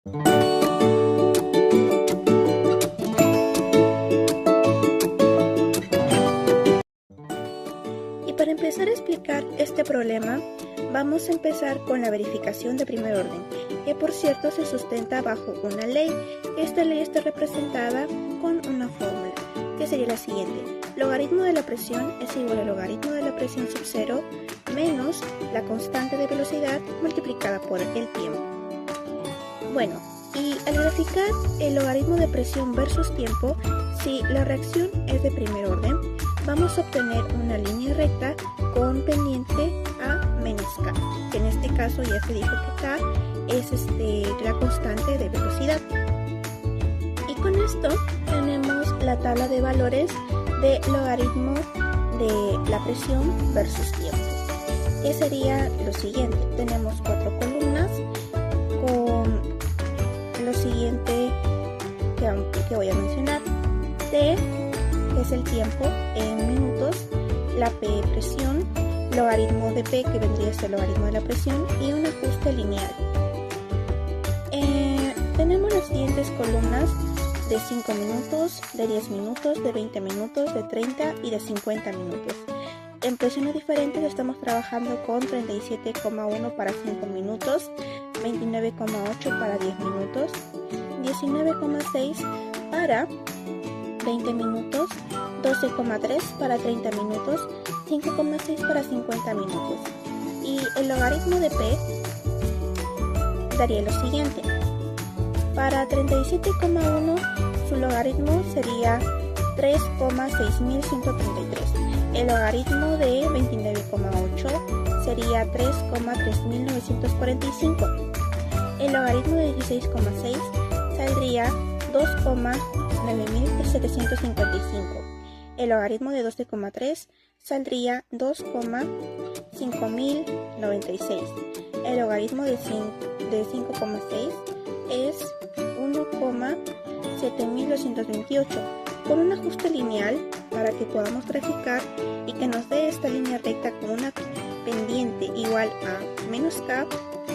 Y para empezar a explicar este problema, vamos a empezar con la verificación de primer orden, que por cierto se sustenta bajo una ley. Esta ley está representada con una fórmula, que sería la siguiente. Logaritmo de la presión es igual al logaritmo de la presión sub 0 menos la constante de velocidad multiplicada por el tiempo. Bueno, y al graficar el logaritmo de presión versus tiempo, si la reacción es de primer orden, vamos a obtener una línea recta con pendiente a menos k, que en este caso ya se dijo que k es la constante de velocidad. Y con esto tenemos la tabla de valores de logaritmo de la presión versus tiempo, que sería lo siguiente. Tenemos 4 columnas con lo siguiente que voy a mencionar. T es el tiempo en minutos, la P presión, logaritmo de P que vendría a ser logaritmo de la presión y un ajuste lineal. Tenemos las siguientes columnas de 5 minutos, de 10 minutos, de 20 minutos, de 30 y de 50 minutos. En presiones diferentes estamos trabajando con 37,1 para 5 minutos, 29,8 para 10 minutos, 19,6 para 20 minutos, 12,3 para 30 minutos, 5,6 para 50 minutos. Y el logaritmo de P daría lo siguiente. Para 37,1 su logaritmo sería 3,6133. El logaritmo de 29,8 sería 3,3945. El logaritmo de 16,6 saldría 2,9755. El logaritmo de 12,3 saldría 2,5096. El logaritmo de 5,6 es 1,7228. Con un ajuste lineal para que podamos graficar y que nos dé esta línea recta con una pendiente igual a menos k,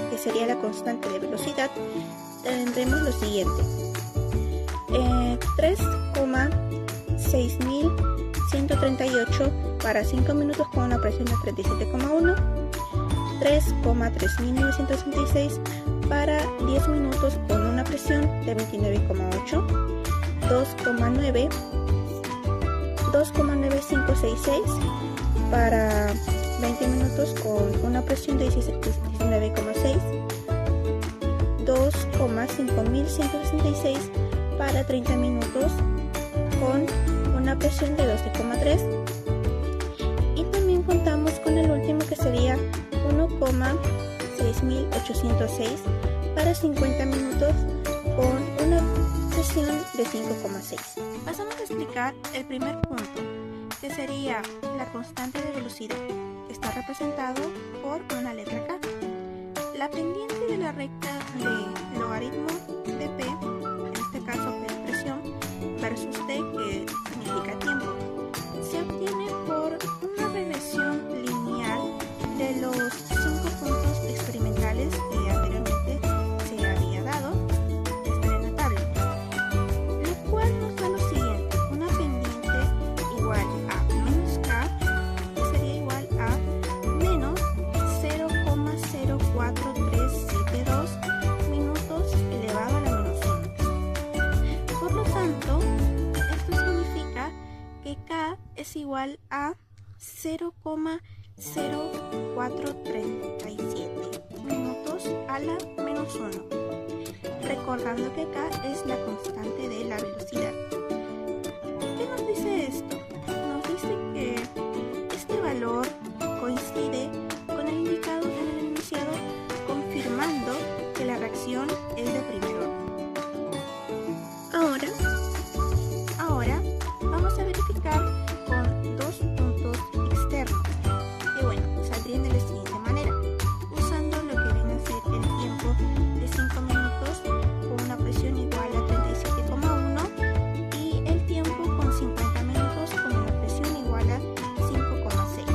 que sería la constante de velocidad, tendremos lo siguiente. 3,6138 para 5 minutos con una presión de 37,1, 3,3966 para 10 minutos con una presión de 29,8, 2,9566 para 20 minutos con una presión de 19,6, 2,5166 para 30 minutos con una presión de 12,3, y también contamos con el último que sería 1,6806 para 50 minutos con una presión de 5,6. Pasamos a explicar el primer punto, que sería la constante de velocidad, que está representado por una letra K. La pendiente de la recta de logaritmo de P, en este caso P de presión, versus T, que significa tiempo, se obtiene por una regresión lineal de los 5 puntos experimentales que anteriormente se había dado. Están en la tabla, lo cual nos da lo siguiente: una pendiente igual a menos k, que sería igual a menos 0,04372 minutos elevado a la menos 1. Por lo tanto, esto significa que k es igual a 0,0437 minutos a la menos 1, recordando que k es la constante de la velocidad. ¿Qué nos dice esto? Nos dice que este valor coincide con el indicado en el enunciado, confirmando que la reacción es de primer orden. Ahora vamos a verificar con dos puntos externos, que bueno, saldrían de la siguiente manera, usando lo que viene a ser el tiempo de 5 minutos con una presión igual a 37,1 y el tiempo con 50 minutos con una presión igual a 5,6.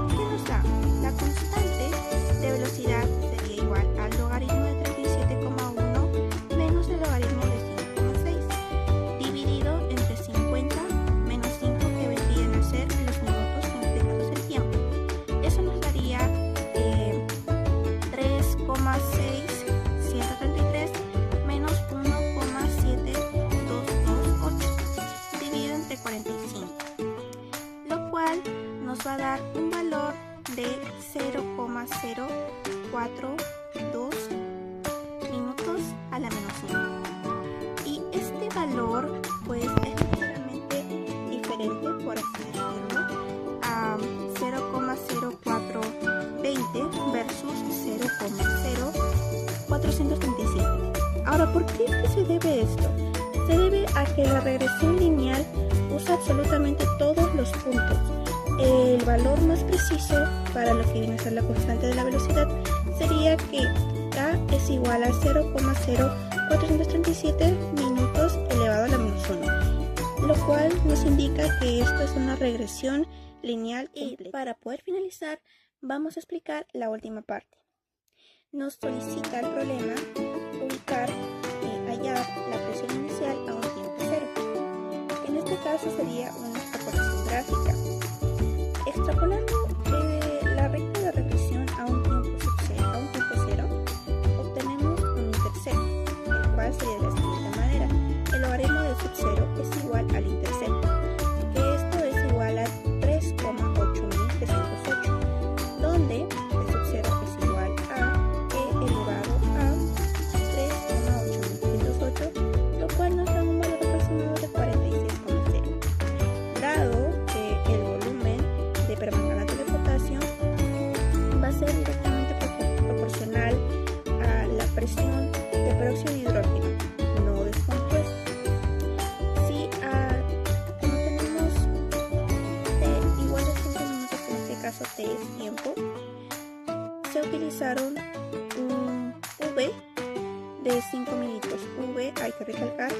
¿Qué nos da? La constante de velocidad sería igual al logaritmo de 37,1 valor pues es ligeramente diferente, por así decirlo, a 0,0420 versus 0,0437. Ahora, ¿por qué es que se debe esto? Se debe a que la regresión lineal usa absolutamente todos los puntos. El valor más preciso para lo que viene a ser la constante de la velocidad sería que K es igual a 0,0437 minutos elevado a la menos 1, lo cual nos indica que esto es una regresión lineal. Y para poder finalizar, vamos a explicar la última parte. Nos solicita el problema ubicar hallar la presión inicial a un tiempo cero. En este caso sería una extrapolación gráfica. Extrapolando la recta de regresión a un tiempo cero, obtenemos un intercepto, el cual sería de la siguiente manera. El logaritmo del sub cero es igual al intercepto, que esto es igual a 3,8308, donde el sub cero es igual a e elevado a 3,8308, lo cual nos da un valor aproximado de 46,0. Dado que el volumen de permanganato de potasio va a ser directamente proporcional a la presión de peróxido de hidrógeno no descompuesto. Si como tenemos T igual a 5 minutos, en este caso T es tiempo, se utilizaron un V de 5 minutos. V, hay que recalcar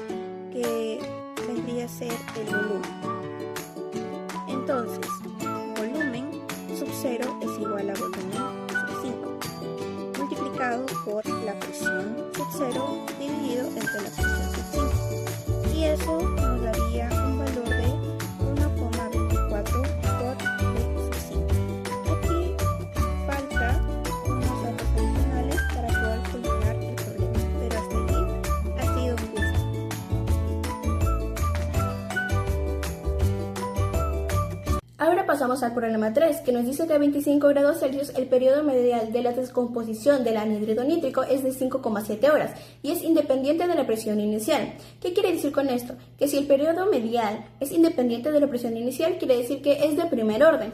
que vendría a ser el volumen. Entonces, volumen sub 0 es igual a volumen sub 5 multiplicado por la presión sub 0 dividido entre la presión sub 5, y eso nos daría un valor de 1,24 por V sub 5. Aquí falta unos datos adicionales para poder solucionar el problema, pero hasta allí ha sido un gusto. Ahora pasamos al problema 3, que nos dice que a 25 grados Celsius el periodo medial de la descomposición del anhídrido nítrico es de 5,7 horas y es independiente de la presión inicial. ¿Qué quiere decir con esto? Que si el periodo medial es independiente de la presión inicial, quiere decir que es de primer orden.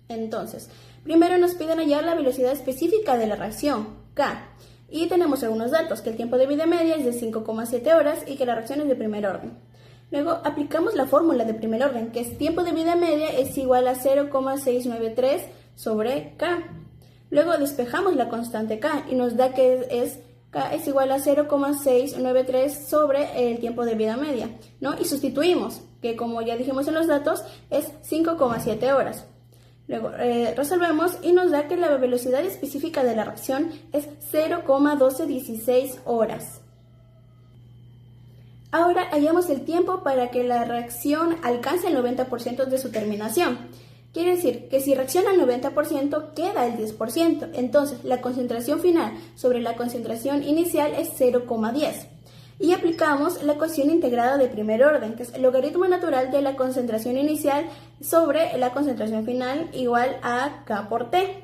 Entonces, primero nos piden hallar la velocidad específica de la reacción, K. Y tenemos algunos datos, que el tiempo de vida media es de 5,7 horas y que la reacción es de primer orden. Luego aplicamos la fórmula de primer orden, que es tiempo de vida media es igual a 0,693 sobre K. Luego despejamos la constante K y nos da que K es igual a 0,693 sobre el tiempo de vida media, ¿no? Y sustituimos, que como ya dijimos en los datos, es 5,7 horas. Luego resolvemos y nos da que la velocidad específica de la reacción es 0,1216 horas. Ahora hallamos el tiempo para que la reacción alcance el 90% de su terminación. Quiere decir que si reacciona al 90% queda el 10%. Entonces la concentración final sobre la concentración inicial es 0,10. Y aplicamos la ecuación integrada de primer orden, que es el logaritmo natural de la concentración inicial sobre la concentración final igual a K por T.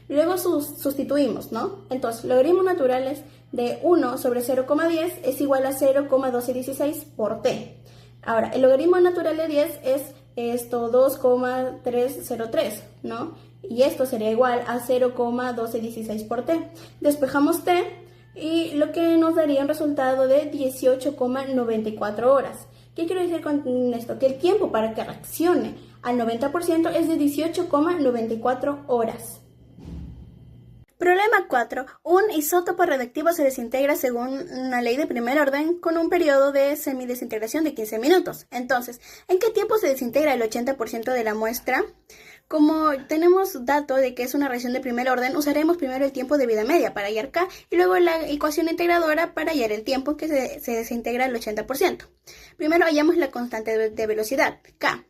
Luego sustituimos, ¿no? Entonces, logaritmo naturales de 1 sobre 0,10 es igual a 0,1216 por T. Ahora, el logaritmo natural de 10 es esto 2,303, ¿no? Y esto sería igual a 0,1216 por T. Despejamos T y lo que nos daría un resultado de 18,94 horas. ¿Qué quiero decir con esto? Que el tiempo para que reaccione al 90% es de 18,94 horas. Problema 4. Un isótopo radiactivo se desintegra según una ley de primer orden con un periodo de semidesintegración de 15 minutos. Entonces, ¿en qué tiempo se desintegra el 80% de la muestra? Como tenemos dato de que es una reacción de primer orden, usaremos primero el tiempo de vida media para hallar K y luego la ecuación integradora para hallar el tiempo que se desintegra el 80%. Primero hallamos la constante de velocidad, K.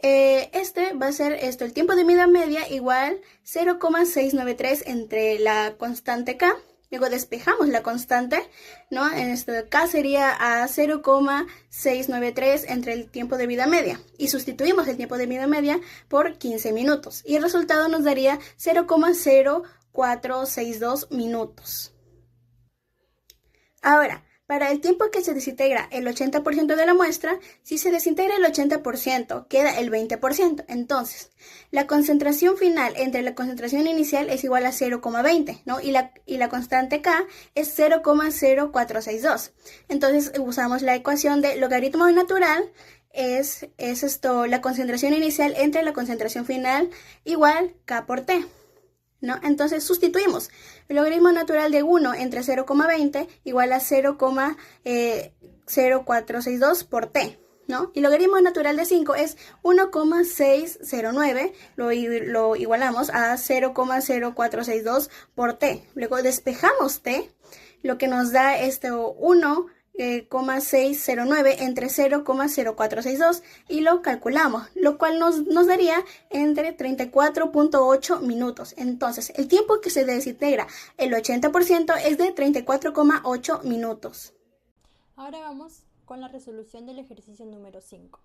Va a ser el tiempo de vida media igual 0,693 entre la constante K. Luego despejamos la constante, ¿no? K sería a 0,693 entre el tiempo de vida media. Y sustituimos el tiempo de vida media por 15 minutos. Y el resultado nos daría 0,0462 minutos. Ahora, Para el tiempo que se desintegra el 80% de la muestra, si se desintegra el 80%, queda el 20%. Entonces, la concentración final entre la concentración inicial es igual a 0,20, ¿no? Y la constante K es 0,0462. Entonces, usamos la ecuación de logaritmo natural, es la concentración inicial entre la concentración final igual K por T, ¿no? Entonces sustituimos el logaritmo natural de 1 entre 0,20 igual a 0,0462 por t, ¿no? Y el logaritmo natural de 5 es 1,609, lo igualamos a 0,0462 por t. Luego despejamos t, lo que nos da 1,609 entre 0,0462 y lo calculamos, lo cual nos daría entre 34.8 minutos. Entonces, el tiempo que se desintegra el 80% es de 34,8 minutos. Ahora vamos con la resolución del ejercicio número 5.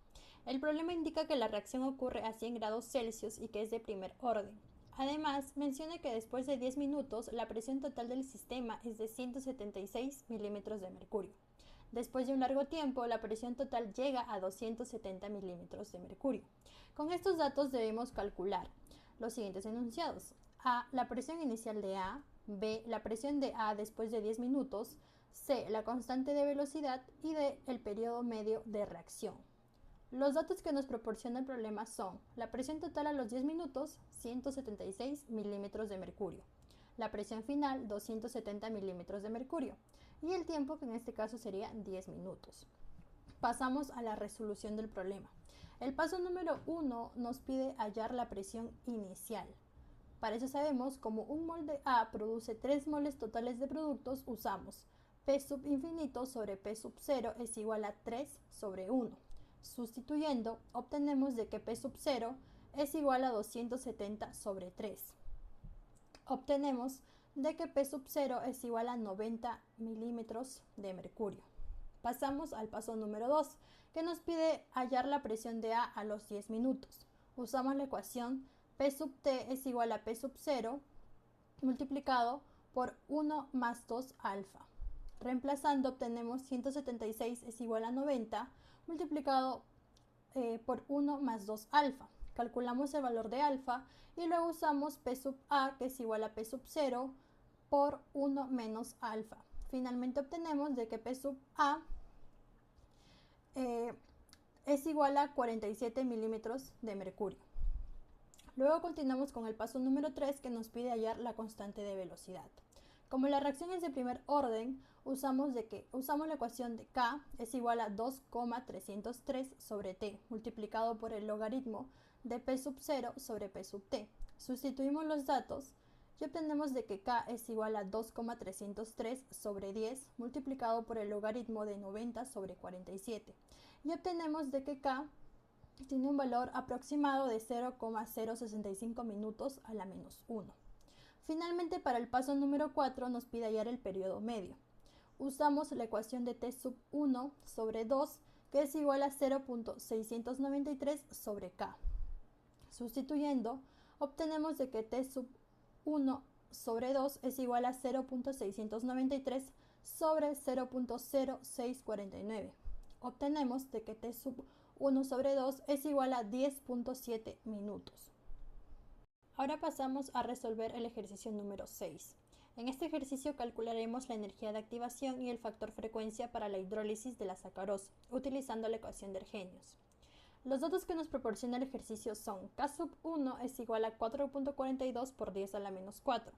El problema indica que la reacción ocurre a 100 grados Celsius y que es de primer orden. Además, menciona que después de 10 minutos la presión total del sistema es de 176 milímetros de mercurio. Después de un largo tiempo, la presión total llega a 270 milímetros de mercurio. Con estos datos debemos calcular los siguientes enunciados. A, la presión inicial de A. B, la presión de A después de 10 minutos. C, la constante de velocidad. Y D, el periodo medio de reacción. Los datos que nos proporciona el problema son la presión total a los 10 minutos, 176 milímetros de mercurio. La presión final, 270 milímetros de mercurio. Y el tiempo, que en este caso sería 10 minutos. Pasamos a la resolución del problema. El paso número 1 nos pide hallar la presión inicial. Para eso sabemos, como un mol de A produce 3 moles totales de productos, usamos P sub infinito sobre P sub 0 es igual a 3 sobre 1. Sustituyendo, obtenemos de que P sub 0 es igual a 270 sobre 3. Obtenemos de que P sub 0 es igual a 90 milímetros de mercurio. Pasamos al paso número 2, que nos pide hallar la presión de A los 10 minutos. Usamos la ecuación P sub T es igual a P sub 0 multiplicado por 1 más 2 alfa. Reemplazando, obtenemos 176 es igual a 90 multiplicado por 1 más 2 alfa. Calculamos el valor de alfa y luego usamos P sub A, que es igual a P sub 0 por 1 menos alfa. Finalmente obtenemos de que P sub A es igual a 47 milímetros de mercurio. Luego continuamos con el paso número 3, que nos pide hallar la constante de velocidad. Como la reacción es de primer orden, usamos la ecuación de K es igual a 2,303 sobre T multiplicado por el logaritmo de P sub 0 sobre P sub T. Sustituimos los datos y obtenemos de que K es igual a 2,303 sobre 10 multiplicado por el logaritmo de 90 sobre 47. Y obtenemos de que K tiene un valor aproximado de 0,065 minutos a la menos 1. Finalmente, para el paso número 4 nos pide hallar el periodo medio. Usamos la ecuación de T sub 1 sobre 2, que es igual a 0,693 sobre K. Sustituyendo, obtenemos de que T sub 1 sobre 2 es igual a 0,693 sobre 0,0649. Obtenemos de que T sub 1 sobre 2 es igual a 10,7 minutos. Ahora pasamos a resolver el ejercicio número 6. En este ejercicio calcularemos la energía de activación y el factor frecuencia para la hidrólisis de la sacarosa, utilizando la ecuación de Arrhenius. Los datos que nos proporciona el ejercicio son K sub 1 es igual a 4.42 por 10 a la menos 4,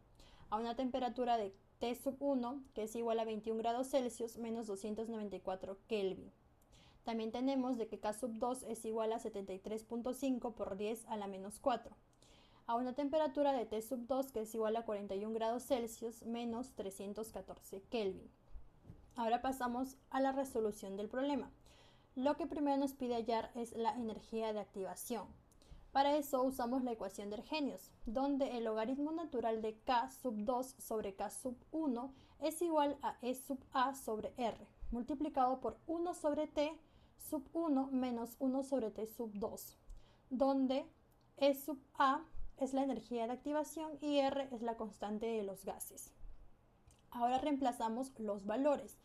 a una temperatura de T sub 1 que es igual a 21 grados Celsius menos 294 Kelvin. También tenemos de que K sub 2 es igual a 73.5 por 10 a la menos 4, a una temperatura de T sub 2 que es igual a 41 grados Celsius menos 314 Kelvin. Ahora pasamos a la resolución del problema. Lo que primero nos pide hallar es la energía de activación. Para eso usamos la ecuación de Arrhenius, donde el logaritmo natural de K sub 2 sobre K sub 1 es igual a E sub A sobre R, multiplicado por 1 sobre T sub 1 menos 1 sobre T sub 2, donde E sub A es la energía de activación y R es la constante de los gases. Ahora reemplazamos los valores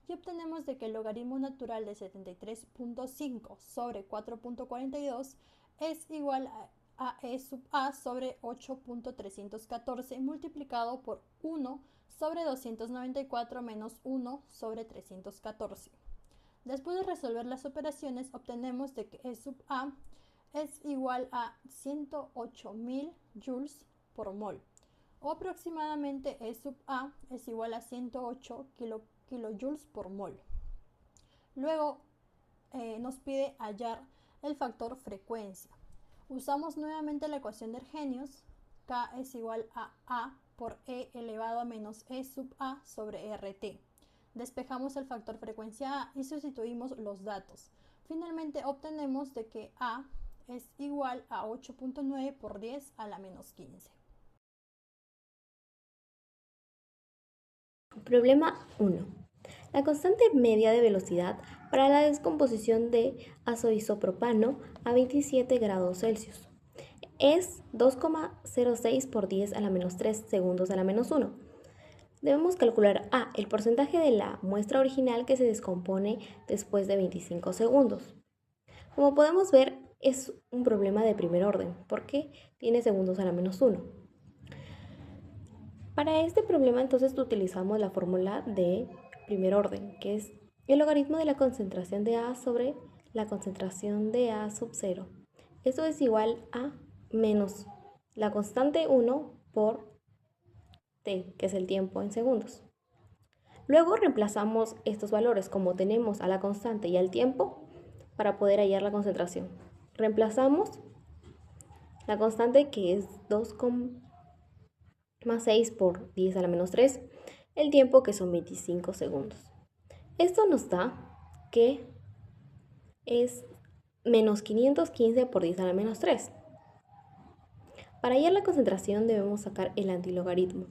y obtenemos de que el logaritmo natural de 73.5 sobre 4.42 es igual a e sub a sobre 8.314 multiplicado por 1 sobre 294 menos 1 sobre 314. Después de resolver las operaciones, obtenemos de que E sub A es igual a 108.000 joules por mol, o aproximadamente E sub A es igual a 108 kilojoules por mol. Luego nos pide hallar el factor frecuencia. Usamos nuevamente la ecuación de Arrhenius. K es igual a A por E elevado a menos E sub A sobre RT. Despejamos el factor frecuencia A y sustituimos los datos. Finalmente obtenemos de que A es igual a 8.9 por 10 a la menos 15. Problema 1. La constante media de velocidad para la descomposición de azoisopropano a 27 grados Celsius es 2,06 por 10 a la menos 3 segundos a la menos 1. Debemos calcular A, el porcentaje de la muestra original que se descompone después de 25 segundos. Como podemos ver, es un problema de primer orden, porque tiene segundos a la menos 1. Para este problema, entonces, utilizamos la fórmula de primer orden, que es el logaritmo de la concentración de A sobre la concentración de A sub 0. Esto es igual a menos la constante 1 por T, que es el tiempo en segundos. Luego reemplazamos estos valores como tenemos a la constante y al tiempo para poder hallar la concentración. Reemplazamos la constante, que es 2,6 por 10 a la menos 3, el tiempo, que son 25 segundos. Esto nos da que es menos 515 por 10 a la menos 3. Para hallar la concentración debemos sacar el antilogaritmo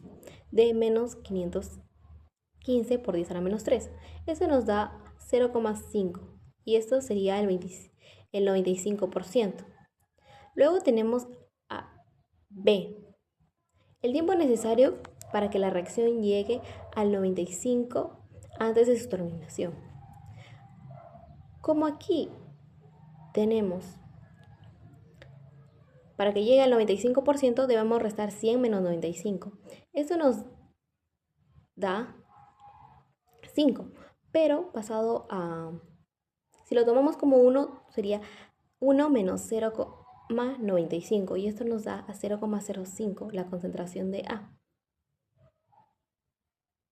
de menos 515 por 10 a la menos 3. Eso nos da 0,5 y esto sería el 95%. Luego tenemos a B, el tiempo necesario para que la reacción llegue al 95 antes de su terminación. Como aquí tenemos, para que llegue al 95% debemos restar 100 menos 95. Esto nos da 5, pero pasado a, si lo tomamos como 1, sería 1 menos 0,95 y esto nos da a 0,05 la concentración de A.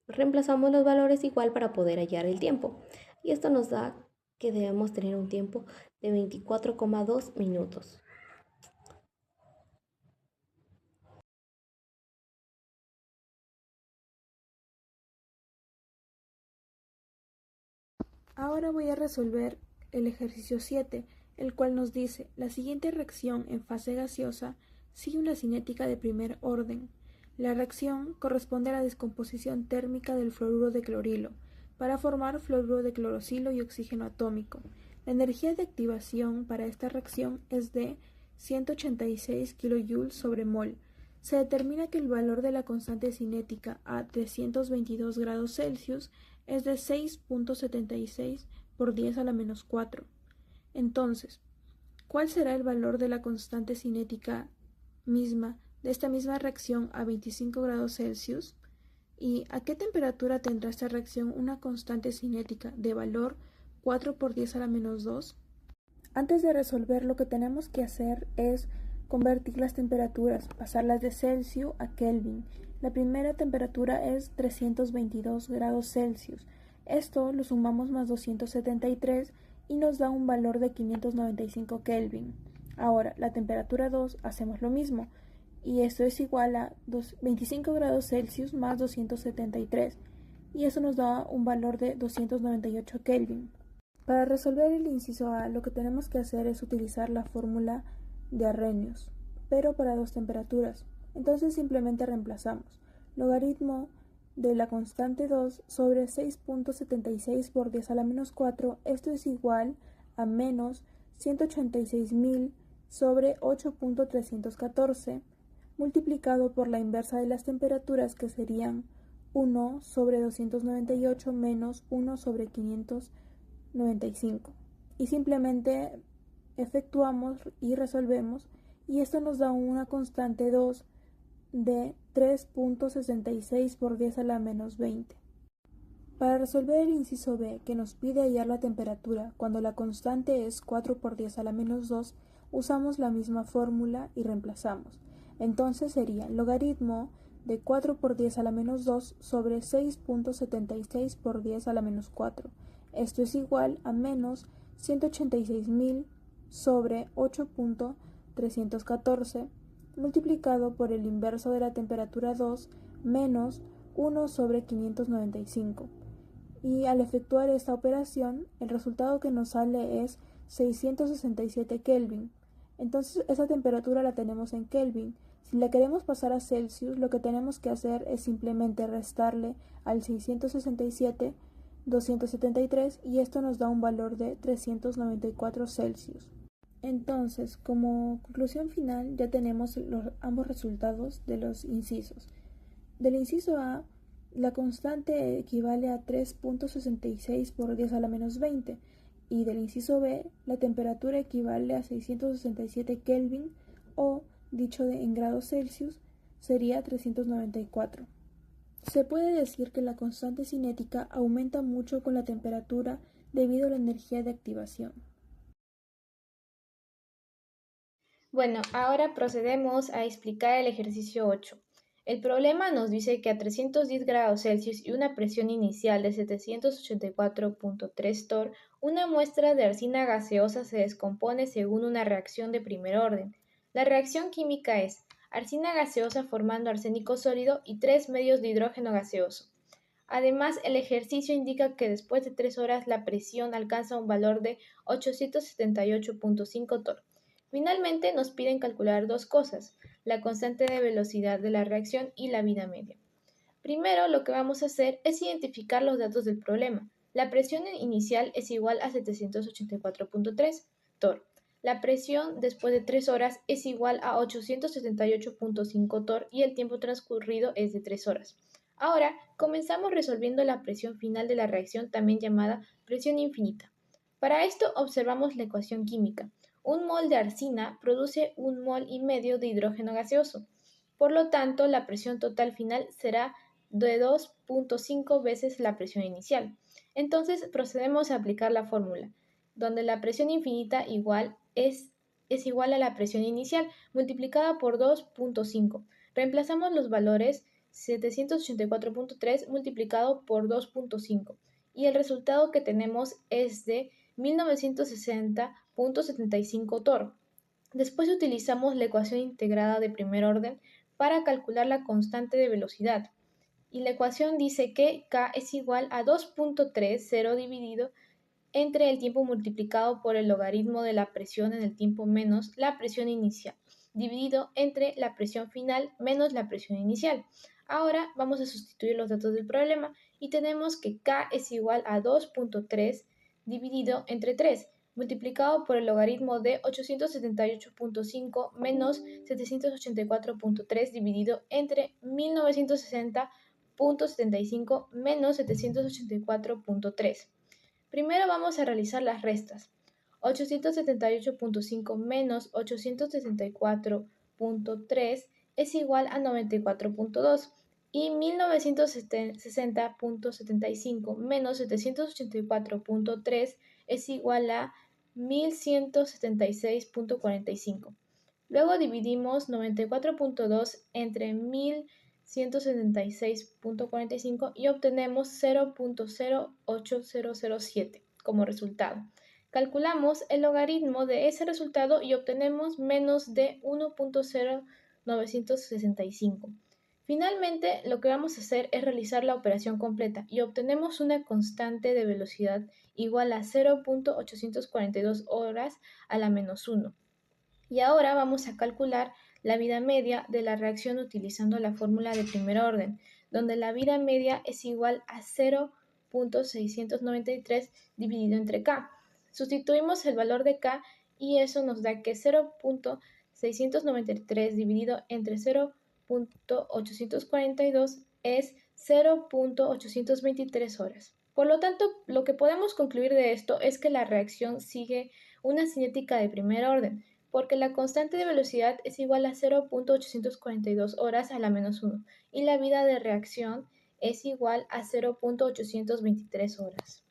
Reemplazamos los valores igual para poder hallar el tiempo y esto nos da que debemos tener un tiempo de 24,2 minutos. Ahora voy a resolver el ejercicio 7, el cual nos dice: la siguiente reacción en fase gaseosa sigue una cinética de primer orden. La reacción corresponde a la descomposición térmica del fluoruro de clorilo para formar fluoruro de clorosilo y oxígeno atómico. La energía de activación para esta reacción es de 186 kJ sobre mol. Se determina que el valor de la constante cinética a 322 grados Celsius es de 6.76 por 10 a la menos 4. Entonces, ¿cuál será el valor de la constante cinética misma de esta misma reacción a 25 grados Celsius? ¿Y a qué temperatura tendrá esta reacción una constante cinética de valor 4 por 10 a la menos 2? Antes de resolver, lo que tenemos que hacer es convertir las temperaturas, pasarlas de Celsius a Kelvin. La primera temperatura es 322 grados Celsius. Esto lo sumamos más 273 y nos da un valor de 595 Kelvin. Ahora, la temperatura 2, hacemos lo mismo. Y esto es igual a 25 grados Celsius más 273. Y eso nos da un valor de 298 Kelvin. Para resolver el inciso A, lo que tenemos que hacer es utilizar la fórmula de Arrhenius, pero para dos temperaturas. Entonces simplemente reemplazamos logaritmo de la constante 2 sobre 6.76 por 10 a la menos 4. Esto es igual a menos 186.000 sobre 8.314 multiplicado por la inversa de las temperaturas, que serían 1 sobre 298 menos 1 sobre 595. Y simplemente efectuamos y resolvemos, y esto nos da una constante 2 de 3.66 por 10 a la menos 20. Para resolver el inciso B, que nos pide hallar la temperatura cuando la constante es 4 por 10 a la menos 2, usamos la misma fórmula y reemplazamos. Entonces sería logaritmo de 4 por 10 a la menos 2 sobre 6.76 por 10 a la menos 4. Esto es igual a menos 186.000 sobre 8.314 multiplicado por el inverso de la temperatura 2 menos 1 sobre 595. Y al efectuar esta operación, el resultado que nos sale es 667 Kelvin. Entonces esa temperatura la tenemos en Kelvin. Si la queremos pasar a Celsius, lo que tenemos que hacer es simplemente restarle al 667 273 y esto nos da un valor de 394 Celsius. Entonces, como conclusión final, ya tenemos ambos resultados de los incisos. Del inciso A, la constante equivale a 3.66 por 10 a la menos 20 y del inciso B, la temperatura equivale a 667 Kelvin o, dicho en grados Celsius, sería 394. Se puede decir que la constante cinética aumenta mucho con la temperatura debido a la energía de activación. Bueno, ahora procedemos a explicar el ejercicio 8. El problema nos dice que a 310 grados Celsius y una presión inicial de 784.3 torr, una muestra de arsina gaseosa se descompone según una reacción de primer orden. La reacción química es arsina gaseosa formando arsénico sólido y 3 medios de hidrógeno gaseoso. Además, el ejercicio indica que después de 3 horas la presión alcanza un valor de 878.5 torr. Finalmente, nos piden calcular dos cosas, la constante de velocidad de la reacción y la vida media. Primero, lo que vamos a hacer es identificar los datos del problema. La presión inicial es igual a 784.3 torr. La presión después de 3 horas es igual a 878.5 torr y el tiempo transcurrido es de 3 horas. Ahora, comenzamos resolviendo la presión final de la reacción, también llamada presión infinita. Para esto, observamos la ecuación química. Un mol de arsina produce 1,5 mol de hidrógeno gaseoso. Por lo tanto, la presión total final será de 2.5 veces la presión inicial. Entonces, procedemos a aplicar la fórmula, donde la presión infinita es igual a la presión inicial multiplicada por 2.5. Reemplazamos los valores 784.3 multiplicado por 2.5 y el resultado que tenemos es de 1960.75 torr. Después utilizamos la ecuación integrada de primer orden para calcular la constante de velocidad. Y la ecuación dice que K es igual a 2.30 dividido entre el tiempo multiplicado por el logaritmo de la presión en el tiempo menos la presión inicial, dividido entre la presión final menos la presión inicial. Ahora vamos a sustituir los datos del problema y tenemos que K es igual a 2.3 dividido entre 3, multiplicado por el logaritmo de 878.5 menos 784.3 dividido entre 1960.75 menos 784.3. Primero vamos a realizar las restas. 878.5 menos 864.3 es igual a 94.2 y 1960.75 menos 784.3 es igual a 1176.45. Luego dividimos 94.2 entre 1176.45 y obtenemos 0.08007 como resultado. Calculamos el logaritmo de ese resultado y obtenemos menos de 1.0965. Finalmente, lo que vamos a hacer es realizar la operación completa y obtenemos una constante de velocidad igual a 0.842 horas a la menos 1. Y ahora vamos a calcular la vida media de la reacción utilizando la fórmula de primer orden, donde la vida media es igual a 0.693 dividido entre K. Sustituimos el valor de K y eso nos da que 0.693 dividido entre 0.842 es 0.823 horas. Por lo tanto, lo que podemos concluir de esto es que la reacción sigue una cinética de primer orden, porque la constante de velocidad es igual a 0.842 horas a la menos 1 y la vida de reacción es igual a 0.823 horas.